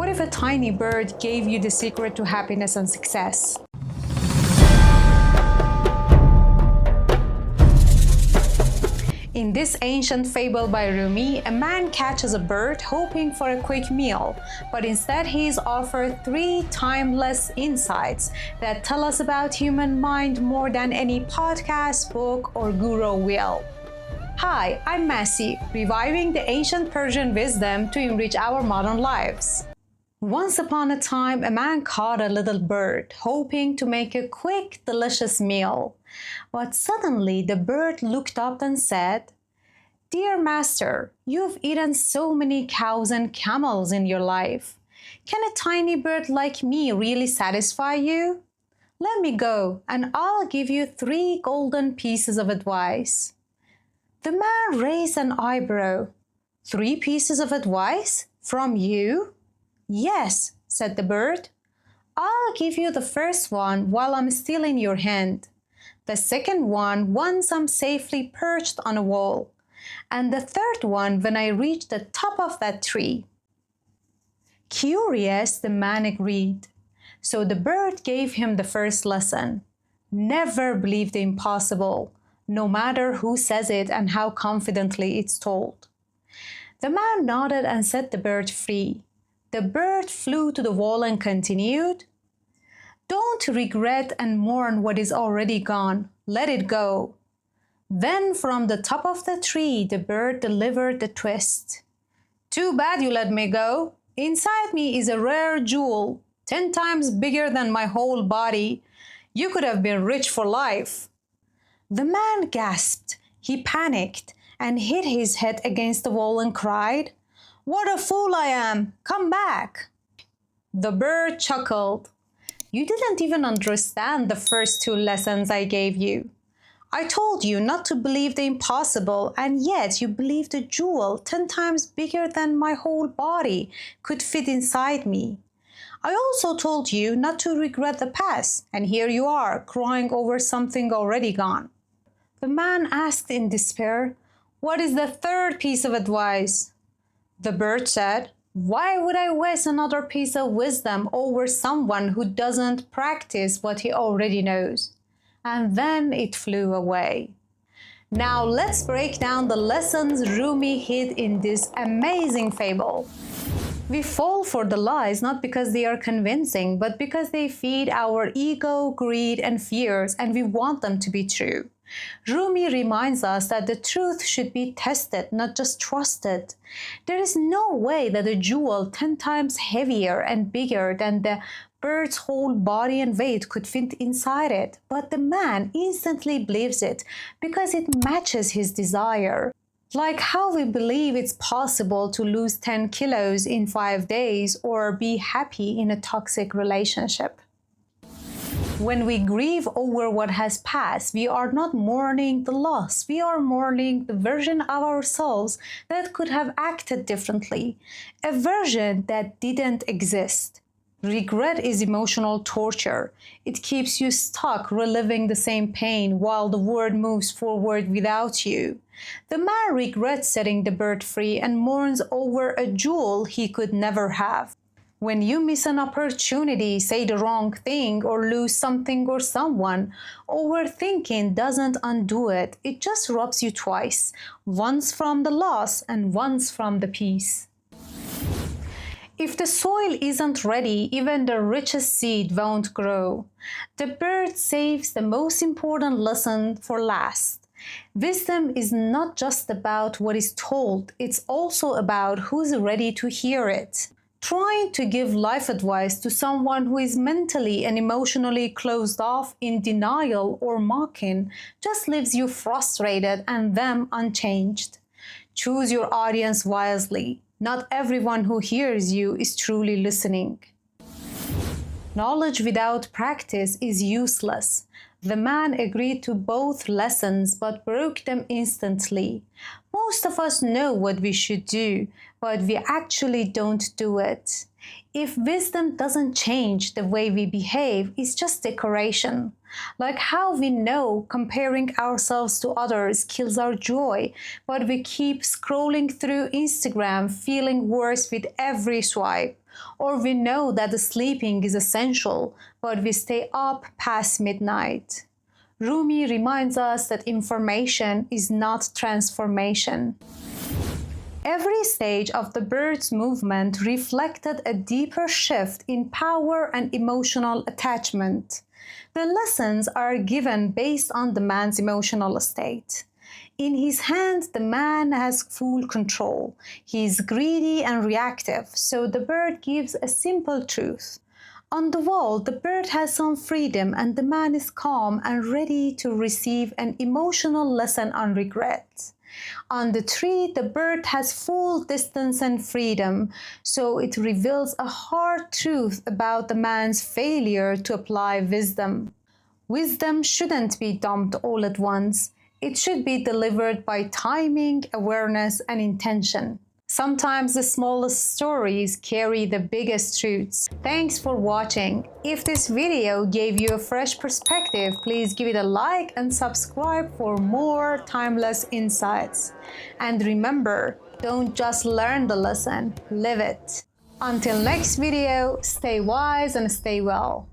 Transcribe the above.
What if a tiny bird gave you the secret to happiness and success? In this ancient fable by Rumi, a man catches a bird hoping for a quick meal, but instead he is offered 3 timeless insights that tell us about human mind more than any podcast, book, or guru will. Hi, I'm Masi, reviving the ancient Persian wisdom to enrich our modern lives. Once upon a time, a man caught a little bird, hoping to make a quick, delicious meal. But suddenly the bird looked up and said, "Dear master, you've eaten so many cows and camels in your life. Can a tiny bird like me really satisfy you? Let me go, and I'll give you 3 golden pieces of advice." The man raised an eyebrow. 3 pieces of advice? From you? "Yes," said the bird. "I'll give you the first one while I'm still in your hand. The second one once I'm safely perched on a wall. And the third one when I reach the top of that tree." Curious, the man agreed. So the bird gave him the first lesson. Never believe the impossible, no matter who says it and how confidently it's told. The man nodded and set the bird free. The bird flew to the wall and continued, "Don't regret and mourn what is already gone. Let it go." Then from the top of the tree, the bird delivered the twist. "Too bad you let me go. Inside me is a rare jewel, 10 times bigger than my whole body. You could have been rich for life." The man gasped. He panicked and hit his head against the wall and cried, "What a fool I am! Come back!" The bird chuckled. "You didn't even understand the first 2 lessons I gave you. I told you not to believe the impossible, and yet you believed a jewel 10 times bigger than my whole body could fit inside me. I also told you not to regret the past, and here you are, crying over something already gone." The man asked in despair, "What is the 3rd piece of advice?" The bird said, "Why would I waste another piece of wisdom over someone who doesn't practice what he already knows?" And then it flew away. Now let's break down the lessons Rumi hid in this amazing fable. We fall for the lies not because they are convincing, but because they feed our ego, greed, and fears, and we want them to be true. Rumi reminds us that the truth should be tested, not just trusted. There is no way that a jewel 10 times heavier and bigger than the bird's whole body and weight could fit inside it, but the man instantly believes it because it matches his desire. Like how we believe it's possible to lose 10 kilos in 5 days or be happy in a toxic relationship. When we grieve over what has passed, we are not mourning the loss. We are mourning the version of ourselves that could have acted differently, a version that didn't exist. Regret is emotional torture. It keeps you stuck reliving the same pain while the world moves forward without you. The man regrets setting the bird free and mourns over a jewel he could never have. When you miss an opportunity, say the wrong thing, or lose something or someone, overthinking doesn't undo it. It just robs you twice, once from the loss and once from the peace. If the soil isn't ready, even the richest seed won't grow. The bird saves the most important lesson for last. Wisdom is not just about what is told, it's also about who's ready to hear it. Trying to give life advice to someone who is mentally and emotionally closed off, in denial, or mocking just leaves you frustrated and them unchanged. Choose your audience wisely. Not everyone who hears you is truly listening. Knowledge without practice is useless. The man agreed to both lessons but broke them instantly. Most of us know what we should do, but we actually don't do it. If wisdom doesn't change the way we behave, it's just decoration. Like how we know comparing ourselves to others kills our joy, but we keep scrolling through Instagram feeling worse with every swipe. Or we know that the sleeping is essential, but we stay up past midnight. Rumi reminds us that information is not transformation. Every stage of the bird's movement reflected a deeper shift in power and emotional attachment. The lessons are given based on the man's emotional state. In his hands, the man has full control. He is greedy and reactive, so the bird gives a simple truth. On the wall, the bird has some freedom and the man is calm and ready to receive an emotional lesson on regret. On the tree, the bird has full distance and freedom, so it reveals a hard truth about the man's failure to apply wisdom. Wisdom shouldn't be dumped all at once. It should be delivered by timing, awareness, and intention. Sometimes the smallest stories carry the biggest truths. Thanks for watching. If this video gave you a fresh perspective, please give it a like and subscribe for more timeless insights. And remember, don't just learn the lesson, live it. Until next video, stay wise and stay well.